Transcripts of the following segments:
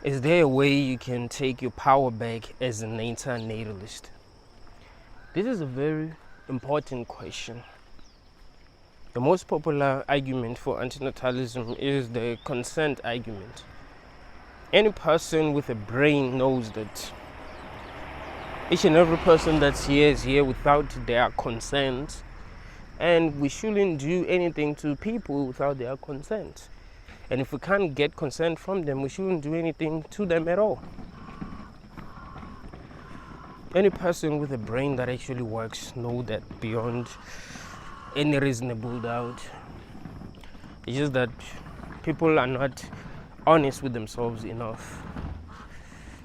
Is there a way you can take your power back as an antinatalist? This is a very important question. The most popular argument for antinatalism is the consent argument. Any person with a brain knows that each and every person that's here is here without their consent, and we shouldn't do anything to people without their consent. And if we can't get consent from them, we shouldn't do anything to them at all. Any person with a brain that actually works knows that beyond any reasonable doubt. It's just that people are not honest with themselves enough.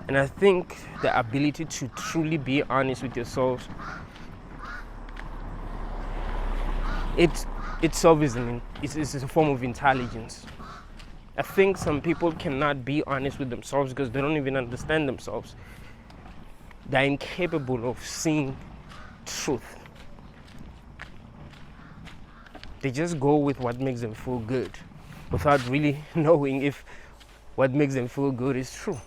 And I think the ability to truly be honest with yourself, itself is a form of intelligence. I think some people cannot be honest with themselves because they don't even understand themselves. They're incapable of seeing truth. They just go with what makes them feel good without really knowing if what makes them feel good is true.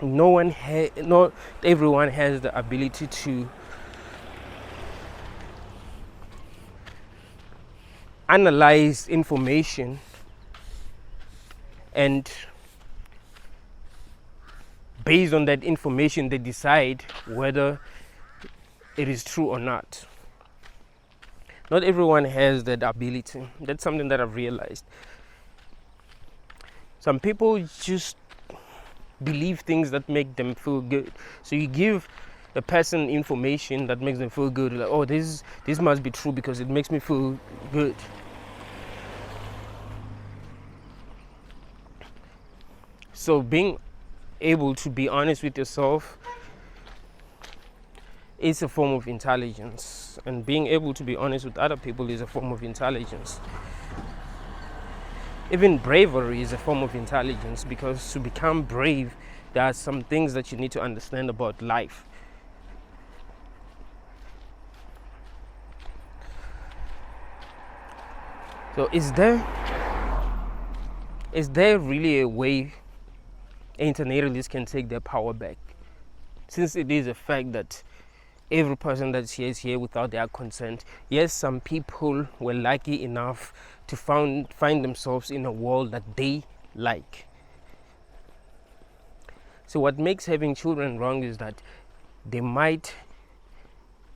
Not everyone has the ability to analyze information and based on that information they decide whether it is true or not. Not everyone has that ability. That's something that I've realized. Some people just believe things that make them feel good. So you give a person information that makes them feel good, like, oh, this must be true because it makes me feel good. So being able to be honest with yourself is a form of intelligence, and being able to be honest with other people is a form of intelligence. Even bravery is a form of intelligence, because to become brave, there are some things that you need to understand about life. So is there really a way antinatalists can take their power back? Since it is a fact that every person that's here is here without their consent. Yes, some people were lucky enough to find themselves in a world that they like. So what makes having children wrong is that they might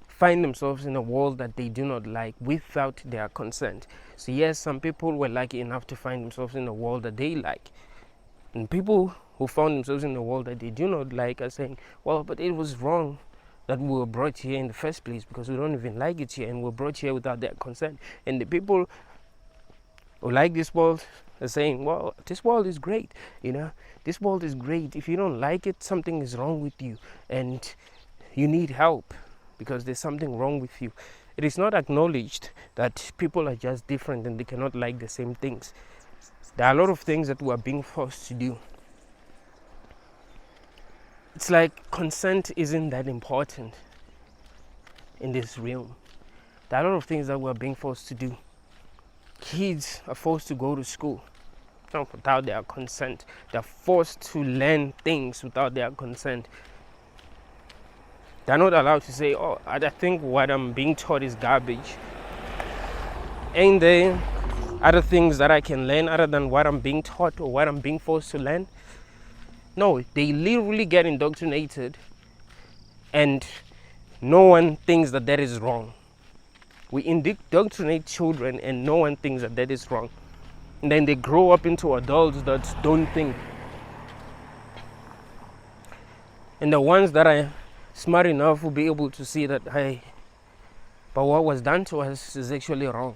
find themselves in a world that they do not like without their consent. So yes, some people were lucky enough to find themselves in a world that they like. And people who found themselves in a world that they do not like are saying, well, but it was wrong that we were brought here in the first place because we don't even like it here, and we're brought here without their consent. And the people who like this world are saying, well, this world is great, this world is great. If you don't like it, something is wrong with you and you need help because there's something wrong with you. It is not acknowledged that people are just different and they cannot like the same things. There are a lot of things that we are being forced to do. It's like consent isn't that important in this realm. There are a lot of things that we're being forced to do. Kids are forced to go to school without their consent. They're forced to learn things without their consent. They're not allowed to say, oh, I think what I'm being taught is garbage. Ain't there other things that I can learn other than what I'm being taught or what I'm being forced to learn? No, they literally get indoctrinated and no one thinks that is wrong. We indoctrinate children and no one thinks that is wrong. And then they grow up into adults that don't think. And the ones that are smart enough will be able to see that, hey, but what was done to us is actually wrong.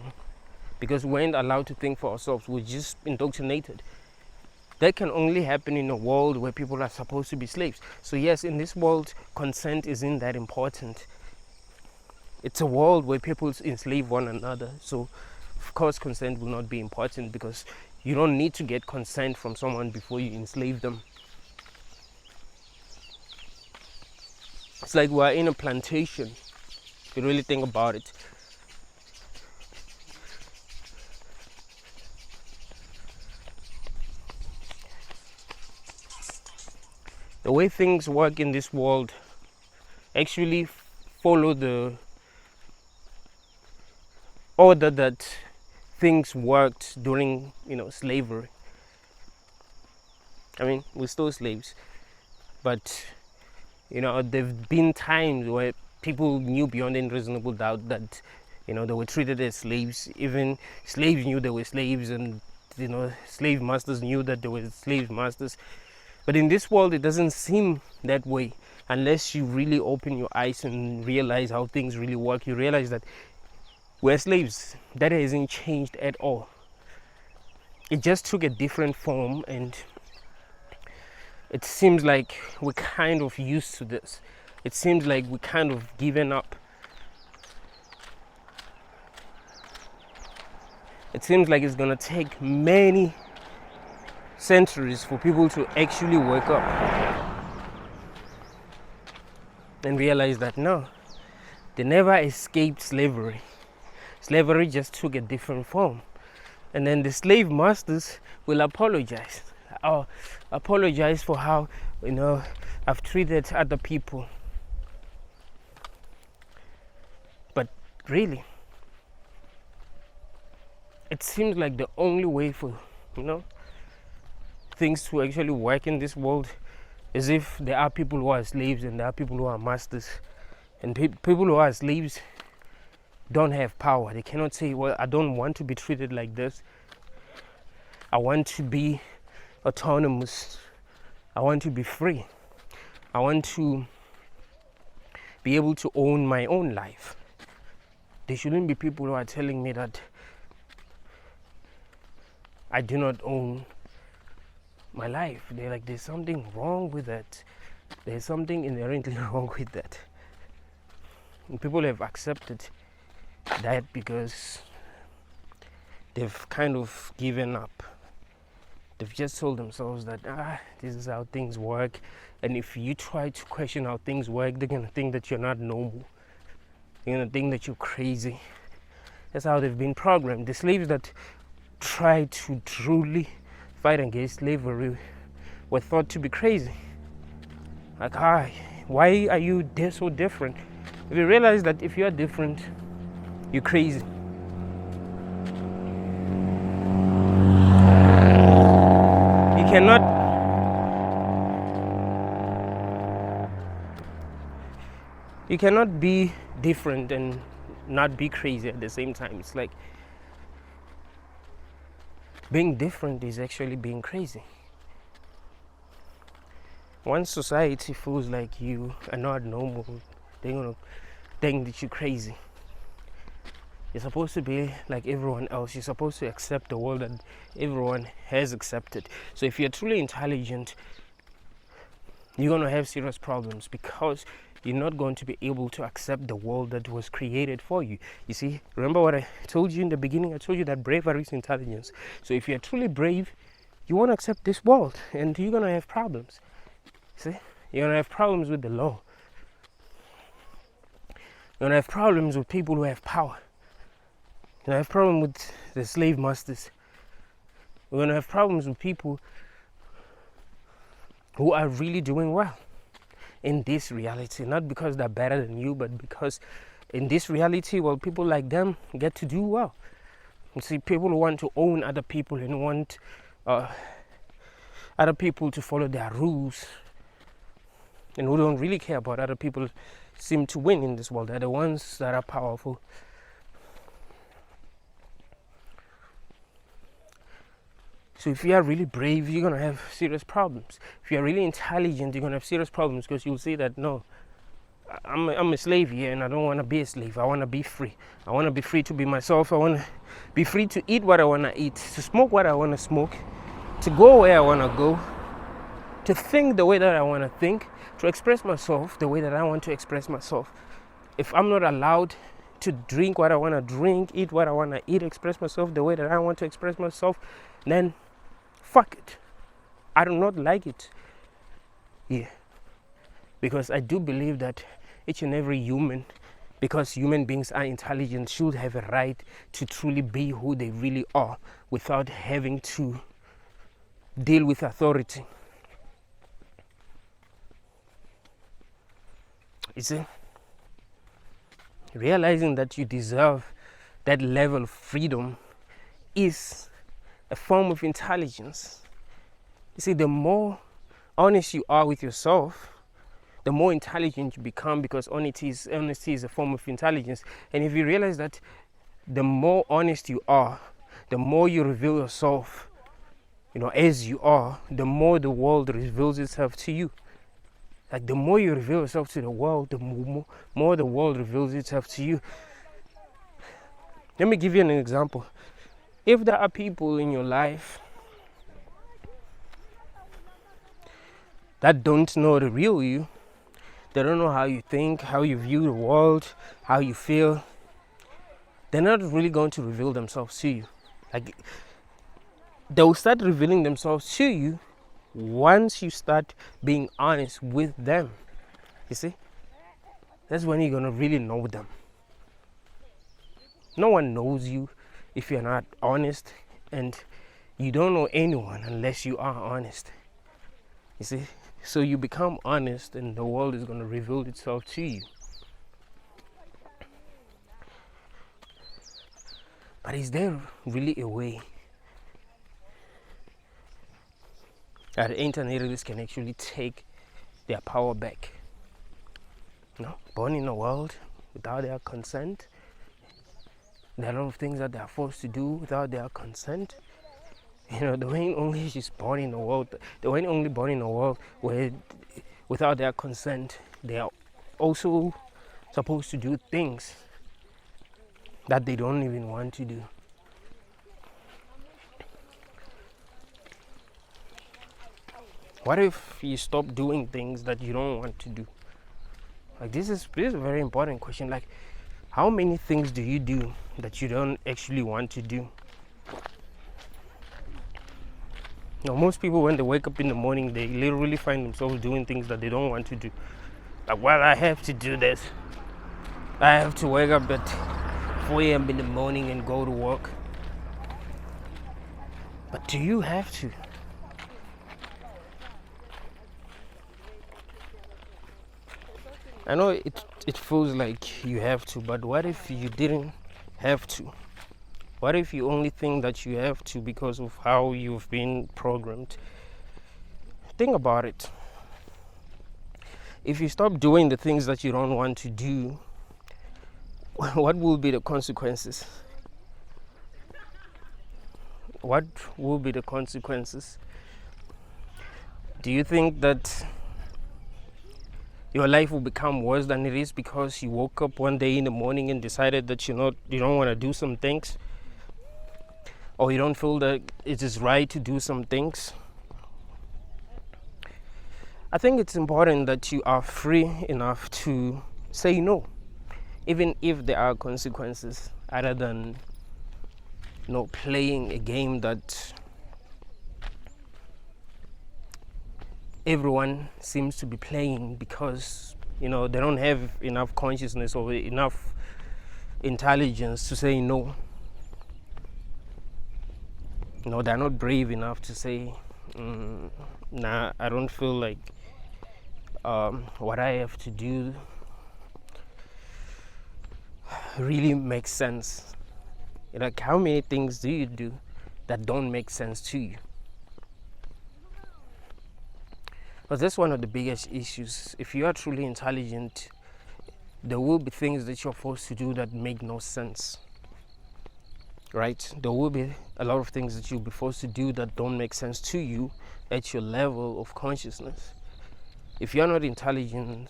Because we ain't allowed to think for ourselves. We're just indoctrinated. That can only happen in a world where people are supposed to be slaves. So yes, in this world, consent isn't that important. It's a world where people enslave one another. So of course consent will not be important because you don't need to get consent from someone before you enslave them. It's like we're in a plantation, if you really think about it. the way things work in this world actually follow the order that things worked during, slavery. I mean, we're still slaves, but there've been times where people knew beyond any reasonable doubt that they were treated as slaves. Even slaves knew they were slaves, and slave masters knew that they were slave masters. But in this world, it doesn't seem that way unless you really open your eyes and realize how things really work. You realize that we're slaves. That hasn't changed at all. It just took a different form, and it seems like we're kind of used to this. It seems like we kind of given up. It seems like it's gonna take many centuries for people to actually wake up and realize that no, they never escaped slavery. Slavery just took a different form. And then the slave masters will apologize. Oh, apologize for how I've treated other people. But really, it seems like the only way for things to actually work in this world is if there are people who are slaves and there are people who are masters. And people who are slaves don't have power. They cannot say, well, I don't want to be treated like this. I want to be autonomous. I want to be free. I want to be able to own my own life. There shouldn't be people who are telling me that I do not own my life. They're like, there's something wrong with that. There's something inherently wrong with that. And people have accepted that because they've kind of given up. They've just told themselves that this is how things work, and if you try to question how things work, they're gonna think that you're not normal. They're gonna think that you're crazy. That's how they've been programmed. The slaves that tried to truly fight against slavery were thought to be crazy. Like, why are you so different? If you realize that if you are different, you're crazy. You cannot be different and not be crazy at the same time. It's like being different is actually being crazy. Once society feels like you are not normal, they're gonna think that you're crazy. You're supposed to be like everyone else. You're supposed to accept the world that everyone has accepted. So if you're truly intelligent, you're going to have serious problems because you're not going to be able to accept the world that was created for you. You see, remember what I told you in the beginning? I told you that bravery is intelligence. So if you're truly brave, you won't accept this world and you're going to have problems. See, you're going to have problems with the law. You're going to have problems with people who have power. You're going to have problems with the slave masters. We're going to have problems with people who are really doing well in this reality. Not because they're better than you, but because in this reality, well, people like them get to do well. You see, people who want to own other people and want other people to follow their rules and who don't really care about other people seem to win in this world. They're the ones that are powerful. So if you are really brave, you're going to have serious problems. If you're really intelligent, you're going to have serious problems because you'll say that, no, I'm a slave here and I don't want to be a slave. I want to be free. I want to be free to be myself. I want to be free to eat what I want to eat, to smoke what I want to smoke, to go where I want to go, to think the way that I want to think, to express myself the way that I want to express myself. If I'm not allowed to drink what I want to drink, eat what I want to eat, express myself the way that I want to express myself, then fuck it. I do not like it. Yeah. Because I do believe that each and every human, because human beings are intelligent, should have a right to truly be who they really are without having to deal with authority. You see, realizing that you deserve that level of freedom is a form of intelligence. You see, the more honest you are with yourself, the more intelligent you become, because honesty is a form of intelligence. And if you realize that the more honest you are, the more you reveal yourself, as you are, the more the world reveals itself to you. Like, the more you reveal yourself to the world, the more the world reveals itself to you. Let me give you an example. If there are people in your life that don't know the real you, they don't know how you think, how you view the world, how you feel, they're not really going to reveal themselves to you. Like, they'll start revealing themselves to you once you start being honest with them. You see? That's when you're going to really know them. No one knows you if you're not honest, and you don't know anyone unless you are honest. You see? So you become honest, and the world is going to reveal itself to you. But is there really a way that Antinatalist can actually take their power back? Born in a world without their consent. There are a lot of things that they are forced to do without their consent. They weren't only just born in a world. They weren't only born in a world where, without their consent, they are also supposed to do things that they don't even want to do. What if you stop doing things that you don't want to do? Like, this is a very important question. Like, how many things do you do that you don't actually want to do? Most people, when they wake up in the morning, they literally find themselves doing things that they don't want to do. Like, well, I have to do this. I have to wake up at 4 a.m. in the morning and go to work. But do you have to? I know it feels like you have to, but what if you didn't have to? What if you only think that you have to because of how you've been programmed? Think about it. If you stop doing the things that you don't want to do, what will be the consequences? What will be the consequences? Do you think that your life will become worse than it is because you woke up one day in the morning and decided that you don't want to do some things, or you don't feel that it is right to do some things? I think it's important that you are free enough to say no, even if there are consequences, other than playing a game that everyone seems to be playing because they don't have enough consciousness or enough intelligence to say no. They're not brave enough to say, nah, I don't feel like what I have to do really makes sense. Like, how many things do you do that don't make sense to you? But that's one of the biggest issues. If you are truly intelligent, there will be things that you're forced to do that make no sense. Right? There will be a lot of things that you'll be forced to do that don't make sense to you at your level of consciousness. If you're not intelligent,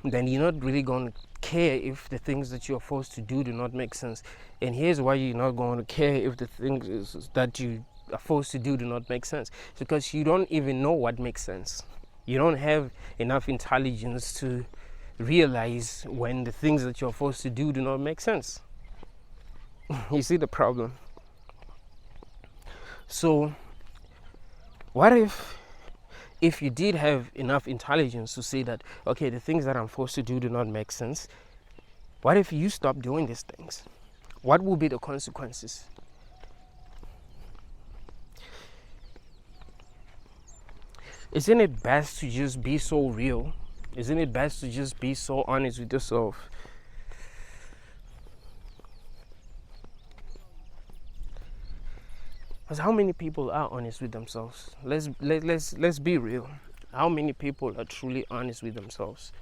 then you're not really going to care if the things that you're forced to do not make sense. And here's why you're not going to care if the things that you are forced to do not make sense. It's because you don't even know what makes sense. You don't have enough intelligence to realize when the things that you're forced to do not make sense. You see the problem? So what if you did have enough intelligence to say that, okay, the things that I'm forced to do not make sense? What if you stop doing these things? What will be the consequences? Isn't it best to just be so real Isn't it best to just be so honest with yourself? Because how many people are honest with themselves? Let's be real. How many people are truly honest with themselves?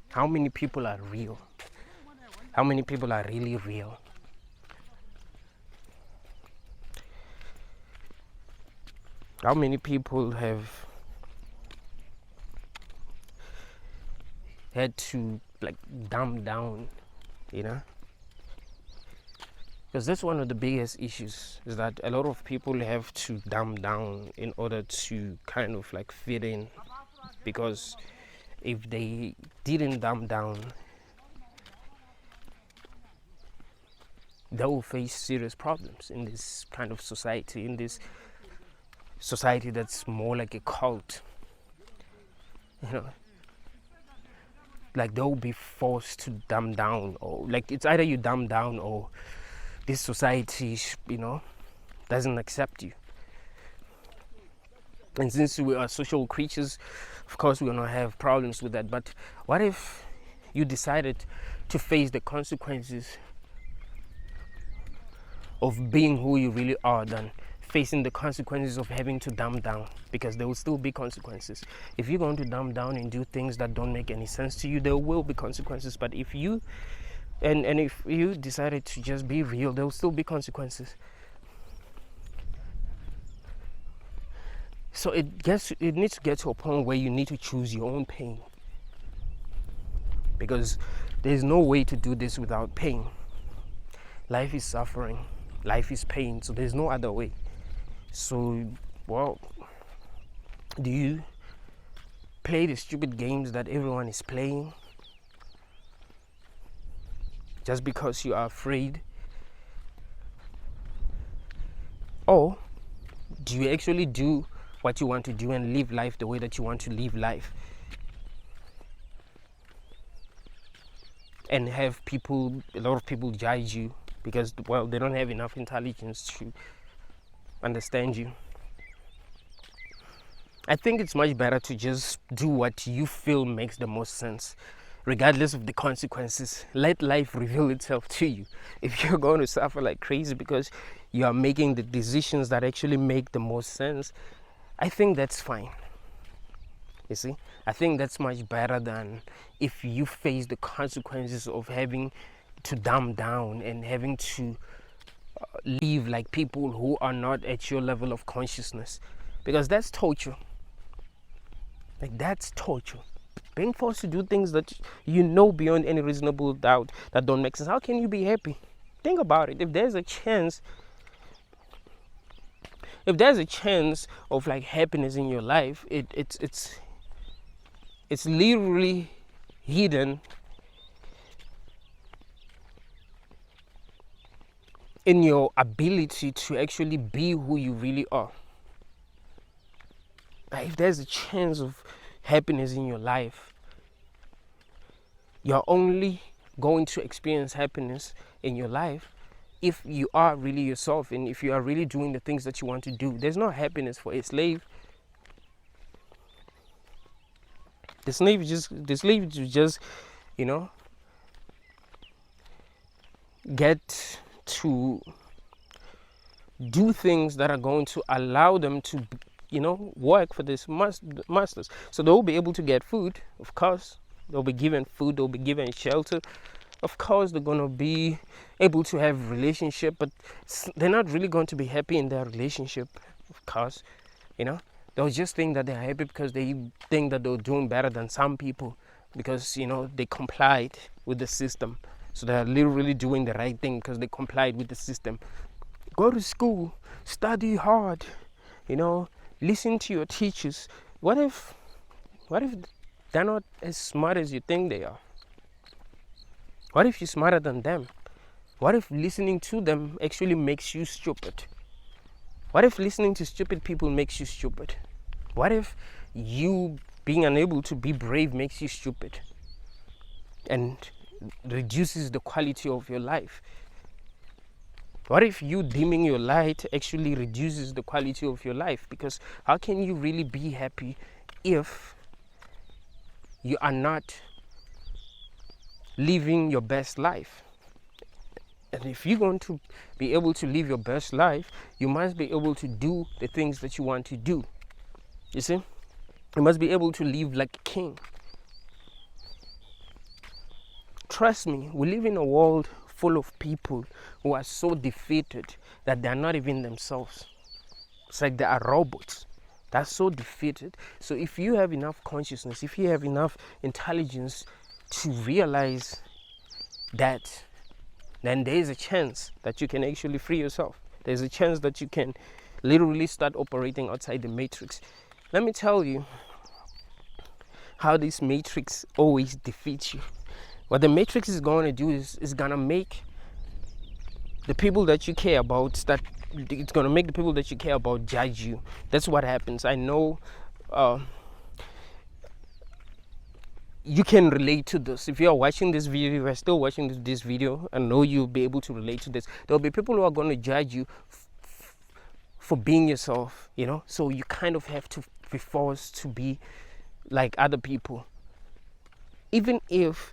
How many people are real? How many people are really real? How many people have had to like dumb down, you know? Because that's one of the biggest issues, is that a lot of people have to dumb down in order to kind of like fit in. Because if they didn't dumb down, they will face serious problems in this kind of society, in this society that's more like a cult, you know. Like they'll be forced to dumb down, or like it's either you dumb down or this society, you know, doesn't accept you. And since we are social creatures, of course we're gonna have problems with that. But what if you decided to face the consequences of being who you really are than facing the consequences of having to dumb down? Because there will still be consequences. If you're going to dumb down and do things that don't make any sense to you, there will be consequences. But if you if you decided to just be real, there will still be consequences. So it needs to get to a point where you need to choose your own pain, because there's no way to do this without pain. Life is suffering, life is pain, so there's no other way. So, well, do you play the stupid games that everyone is playing just because you are afraid? Or do you actually do what you want to do and live life the way that you want to live life, and have a lot of people judge you because, well, they don't have enough intelligence to understand you? I think it's much better to just do what you feel makes the most sense, regardless of the consequences. Let life reveal itself to you. If you're going to suffer like crazy because you are making the decisions that actually make the most sense, I think that's fine. You see, I think that's much better than if you face the consequences of having to dumb down and having to live like people who are not at your level of consciousness, because that's torture. Like, that's torture. Being forced to do things that you know beyond any reasonable doubt that don't make sense. How can you be happy? Think about it. If there's a chance of like happiness in your life, it's literally hidden in your ability to actually be who you really are. If there's a chance of happiness in your life, you're only going to experience happiness in your life if you are really yourself, and if you are really doing the things that you want to do. There's no happiness for a slave. The slave just, you know, get to do things that are going to allow them to, you know, work for this masters. So they'll be able to get food, of course. They'll be given food, they'll be given shelter. Of course, they're going to be able to have relationship, but they're not really going to be happy in their relationship, of course. You know, they'll just think that they're happy because they think that they're doing better than some people, because, you know, they complied with the system. So they're literally doing the right thing because they complied with the system. Go to school, study hard, you know, listen to your teachers. What if they're not as smart as you think they are? What if you're smarter than them? What if listening to them actually makes you stupid? What if listening to stupid people makes you stupid? What if you being unable to be brave makes you stupid and reduces the quality of your life? What if you dimming your light actually reduces the quality of your life? Because how can you really be happy if you are not living your best life? And if you're going to be able to live your best life, you must be able to do the things that you want to do. You see? You must be able to live like a king. Trust me, we live in a world full of people who are so defeated that they are not even themselves. It's like they are robots. They're so defeated. So if you have enough consciousness, if you have enough intelligence to realize that, then there is a chance that you can actually free yourself. There's a chance that you can literally start operating outside the matrix. Let me tell you how this matrix always defeats you. What the matrix is going to do is going to make the people that you care about it's going to make the people that you care about judge you. That's what happens. I know you can relate to this. If you are watching this video, if you are still watching this video, I know you'll be able to relate to this. There'll be people who are going to judge you for being yourself, you know. So you kind of have to be forced to be like other people, even if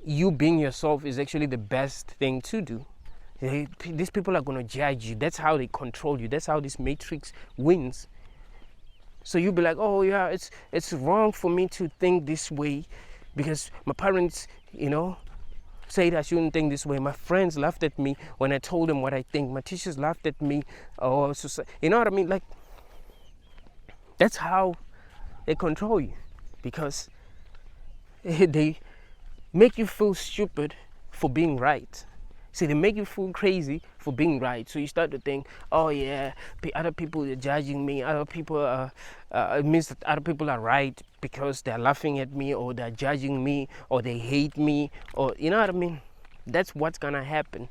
you being yourself is actually the best thing to do. These people are going to judge you. That's how they control you. That's how this matrix wins. So you'll be like, oh yeah, it's wrong for me to think this way because my parents, you know, said I shouldn't think this way. My friends laughed at me when I told them what I think. My teachers laughed at me. Or you know what I mean? Like, that's how they control you, because they make you feel stupid for being right. See, they make you feel crazy for being right. So you start to think, oh yeah, other people are judging me. Other people it means that other people are right because they're laughing at me, or they're judging me, or they hate me, or you know what I mean? That's what's gonna happen.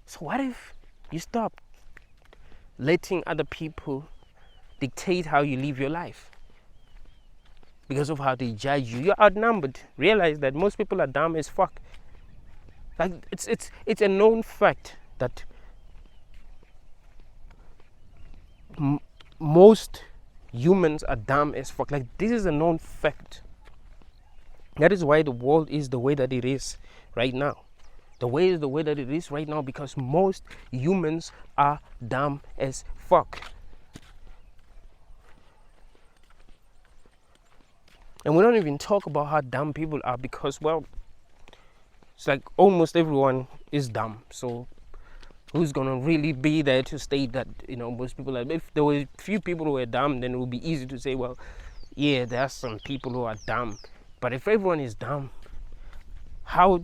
So what if you stop letting other people dictate how you live your life? Because of how they judge you, you're outnumbered. Realize that most people are dumb as fuck. Like it's a known fact that most humans are dumb as fuck. Like, this is a known fact. That is why the world is the way that it is right now. The way is the way that it is right now because most humans are dumb as fuck. And we don't even talk about how dumb people are because, well, it's like almost everyone is dumb. So who's gonna really be there to state that, you know, most people are? If there were few people who were dumb, then it would be easy to say, well, yeah, there are some people who are dumb. But if everyone is dumb, how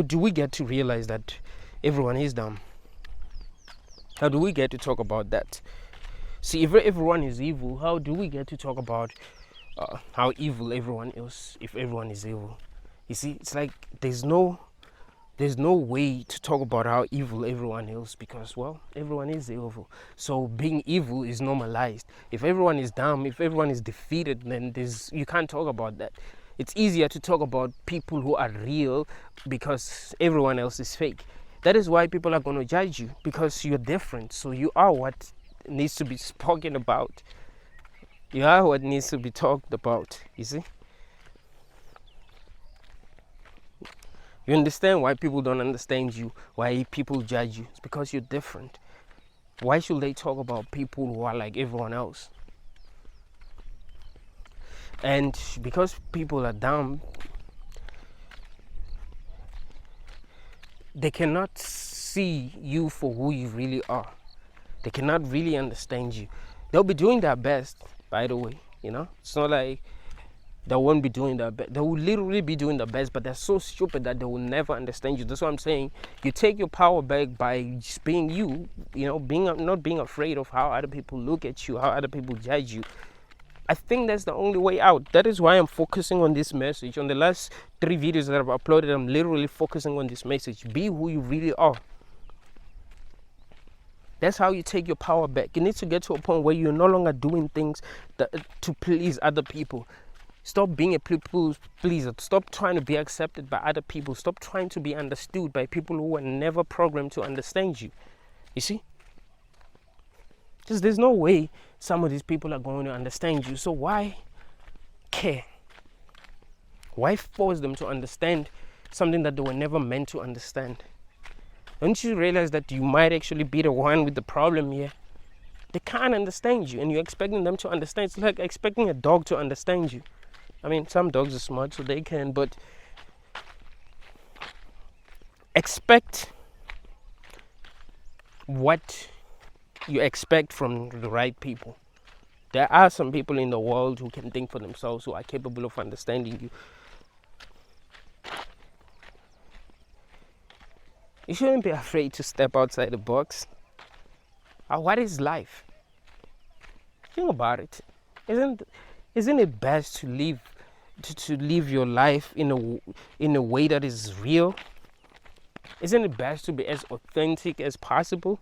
do we get to realize that everyone is dumb? How do we get to talk about that? See, if everyone is evil, how do we get to talk about how evil everyone is if everyone is evil? You see, it's like there's no way to talk about how evil everyone is because, well, everyone is evil. So being evil is normalized. If everyone is dumb, if everyone is defeated, then you can't talk about that. It's easier to talk about people who are real because everyone else is fake. That is why people are going to judge you, because you're different. So you are what needs to be spoken about. You are what needs to be talked about, you see? You understand why people don't understand you, why people judge you? It's because you're different. Why should they talk about people who are like everyone else? And because people are dumb, they cannot see you for who you really are. They cannot really understand you. They'll be doing their best, by the way, you know? It's not like they won't be doing their best. They will literally be doing their best, but they're so stupid that they will never understand you. That's what I'm saying. You take your power back by just being you, you know, not being afraid of how other people look at you, how other people judge you. I think that's the only way out. That is why I'm focusing on this message. On the last 3 videos that I've uploaded, I'm literally focusing on this message. Be who you really are. That's how you take your power back. You need to get to a point where you're no longer doing things to please other people. Stop being a people pleaser. Stop trying to be accepted by other people. Stop trying to be understood by people who were never programmed to understand you. You see? Because there's no way some of these people are going to understand you. So why care? Why force them to understand something that they were never meant to understand? Don't you realize that you might actually be the one with the problem here? They can't understand you and you're expecting them to understand. It's like expecting a dog to understand you. I mean, some dogs are smart so they can, but expect what you expect from the right people. There are some people in the world who can think for themselves, who are capable of understanding you. You shouldn't be afraid to step outside the box. What is life? Think about it. Isn't it best to live your life in a way that is real? Isn't it best to be as authentic as possible?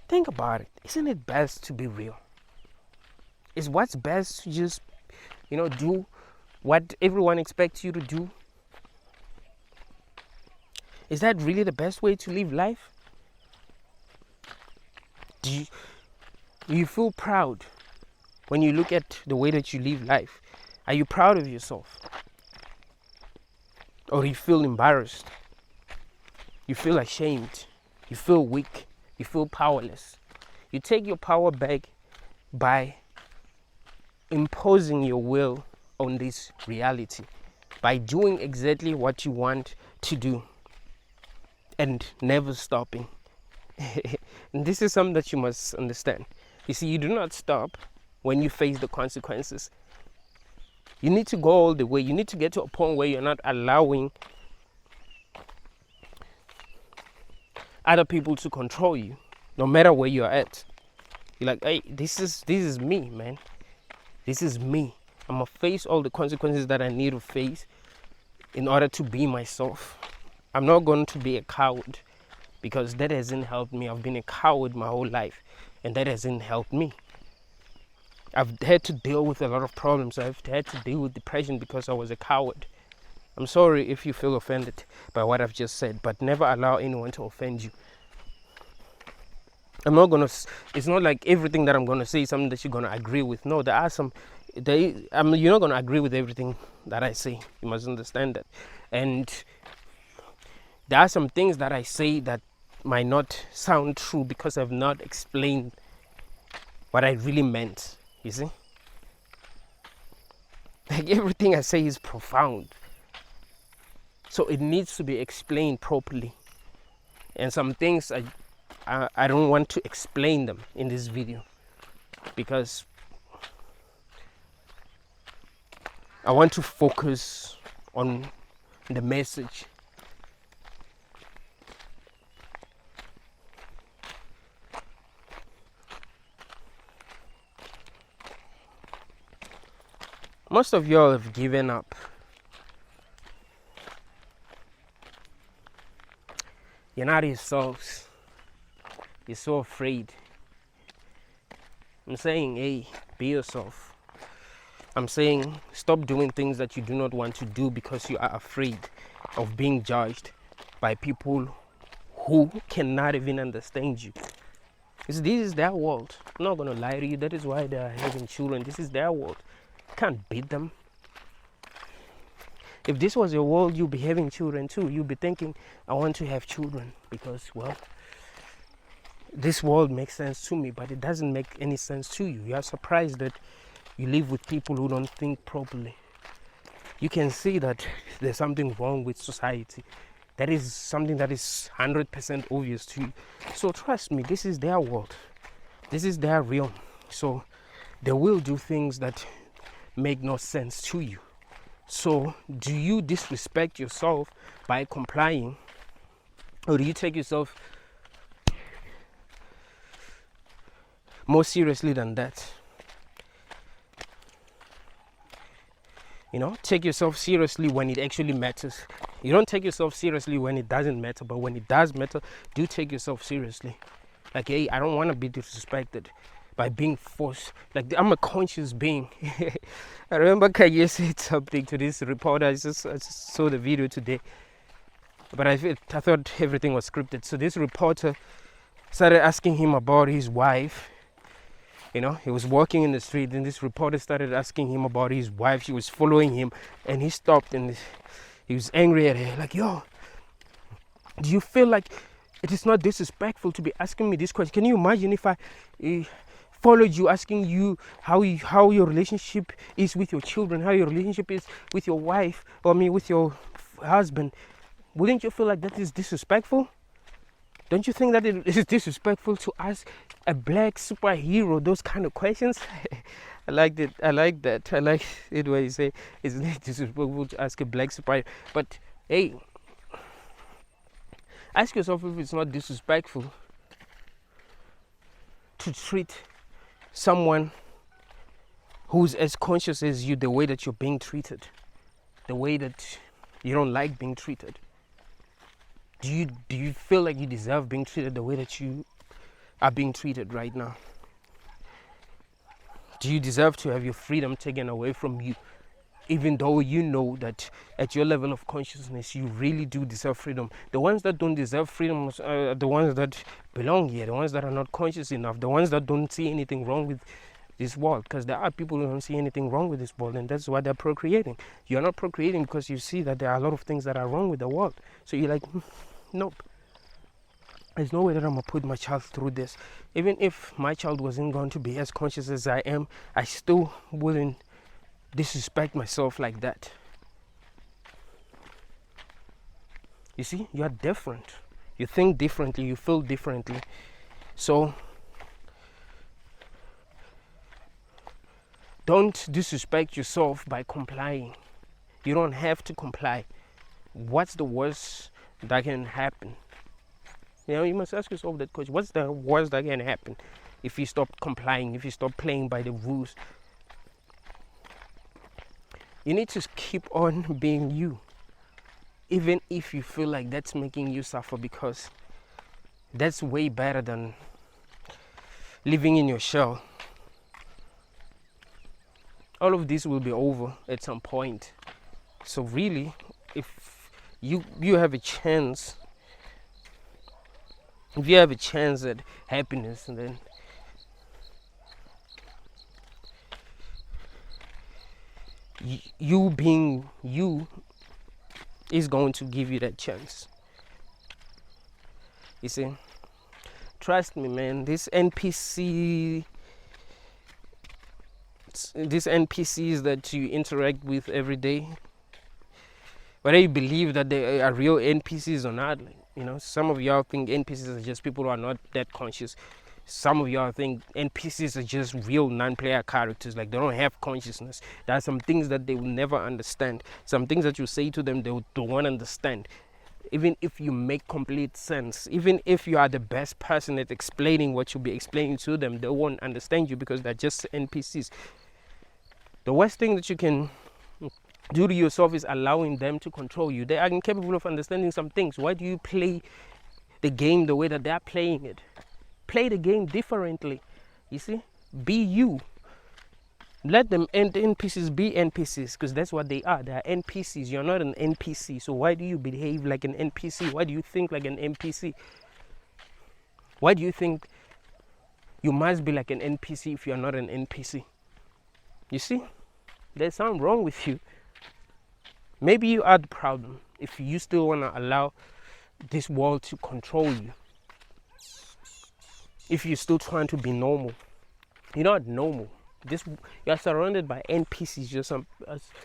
Think about it. Isn't it best to be real? Is what's best to just, do what everyone expects you to do? Is that really the best way to live life? Do you feel proud when you look at the way that you live life? Are you proud of yourself? Or do you feel embarrassed? You feel ashamed? You feel weak? You feel powerless? You take your power back by imposing your will on this reality, by doing exactly what you want to do and never stopping. And this is something that you must understand. You see, you do not stop when you face the consequences. You need to go all the way. You need to get to a point where you're not allowing other people to control you, no matter where you're at. You're like, hey, this is me, man. This is me. I'm gonna face all the consequences that I need to face in order to be myself. I'm not going to be a coward, because that hasn't helped me. I've been a coward my whole life, and that hasn't helped me. I've had to deal with a lot of problems. I've had to deal with depression because I was a coward. I'm sorry if you feel offended by what I've just said, but never allow anyone to offend you. It's not like everything that I'm gonna say is something that you're gonna agree with. No, you're not gonna agree with everything that I say. You must understand that. And there are some things that I say that might not sound true because I've not explained what I really meant. You see? Like, everything I say is profound. So it needs to be explained properly. And some things I don't want to explain them in this video, because I want to focus on the message. Most of y'all have given up. You're not yourselves. You're so afraid. I'm saying, hey, be yourself. I'm saying, stop doing things that you do not want to do because you are afraid of being judged by people who cannot even understand you. This is their world. I'm not going to lie to you. That is why they are having children. This is their world. You can't beat them. If this was your world, you'd be having children too. You'd be thinking, I want to have children because, well, this world makes sense to me, but it doesn't make any sense to you. You are surprised that you live with people who don't think properly. You can see that there's something wrong with society. That is something that is 100% obvious to you. So trust me, this is their world. This is their realm. So they will do things that make no sense to you. So do you disrespect yourself by complying, or do you take yourself more seriously than that? Take yourself seriously when it actually matters. You don't take yourself seriously when it doesn't matter, but when it does matter, do take yourself seriously. Like, hey, I don't want to be disrespected by being forced. Like, I'm a conscious being. I remember Kanye said something to this reporter. I just saw the video today, but I thought everything was scripted. So this reporter started asking him about his wife. You know, he was walking in the street, and this reporter started asking him about his wife. She was following him, and he stopped, and he was angry at her. Like, yo, do you feel like it is not disrespectful to be asking me this question? Can you imagine if I followed you, asking you how your relationship is with your children, how your relationship is with your wife, or with your husband? Wouldn't you feel like that is disrespectful? Don't you think that it is disrespectful to ask a black superhero those kind of questions? I like it. I like that. I like it when you say it's disrespectful to ask a black superhero. But hey, ask yourself if it's not disrespectful to treat someone who's as conscious as you the way that you're being treated, the way that you don't like being treated. Do you feel like you deserve being treated the way that you are being treated right now? Do you deserve to have your freedom taken away from you, even though you know that at your level of consciousness you really do deserve freedom? The ones that don't deserve freedom are the ones that belong here, the ones that are not conscious enough, the ones that don't see anything wrong with this world, because there are people who don't see anything wrong with this world, and that's why they're procreating. You're not procreating because you see that there are a lot of things that are wrong with the world, so you're like, nope, there's no way that I'm gonna put my child through this. Even if my child wasn't going to be as conscious as I am, I still wouldn't disrespect myself like that. You see, you are different, you think differently, you feel differently. So don't disrespect yourself by complying. You don't have to comply. What's the worst that can happen? You know, you must ask yourself that question. What's the worst that can happen if you stop complying, if you stop playing by the rules? You need to keep on being you, even if you feel like that's making you suffer, because that's way better than living in your shell. All of this will be over at some point. So really, if you have a chance, if you have a chance at happiness, and then you being you is going to give you that chance. You see, trust me, man, these NPCs that you interact with every day, whether you believe that they are real NPCs or not, like, you know, some of y'all think NPCs are just people who are not that conscious. Some of y'all think NPCs are just real non-player characters, like they don't have consciousness. There are some things that they will never understand. Some things that you say to them, they won't understand. Even if you make complete sense, even if you are the best person at explaining what you'll be explaining to them, they won't understand you because they're just NPCs. The worst thing that you can do to yourself is allowing them to control you. They are incapable of understanding some things. Why do you play the game the way that they're playing it? Play the game differently. You see, be you. Let them NPCs be NPCs, because that's what they are. They are NPCs. You're not an NPC. So why do you behave like an NPC? Why do you think like an NPC? Why do you think you must be like an NPC if you're not an NPC? You see, there's something wrong with you. Maybe you are the problem if you still want to allow this world to control you. If you're still trying to be normal, you're not normal. You're surrounded by NPCs. You're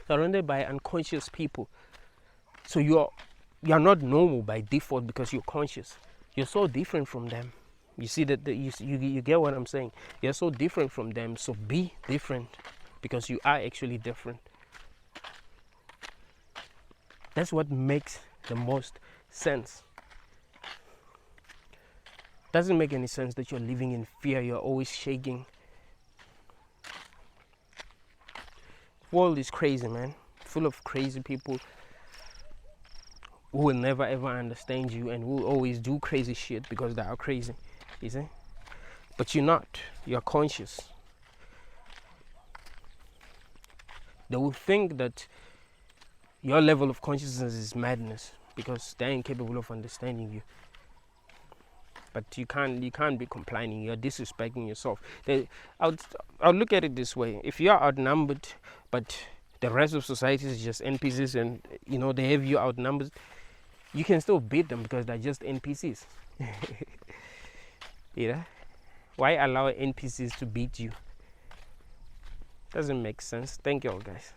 surrounded by unconscious people. So you're not normal by default because you're conscious. You're so different from them. You see that you get what I'm saying? You're so different from them. So be different, because you are actually different. That's what makes the most sense. Doesn't make any sense that you're living in fear. You're always shaking. The world is crazy, man. Full of crazy people who will never ever understand you and who will always do crazy shit because they are crazy. You see? but you're not. You're conscious. They will think that your level of consciousness is madness because they're incapable of understanding you. But you can't be complaining. You're disrespecting yourself. I'll look at it this way: if you're outnumbered, but the rest of society is just NPCs, and they have you outnumbered, you can still beat them because they're just NPCs. Why allow NPCs to beat you? Doesn't make sense. Thank you all, guys.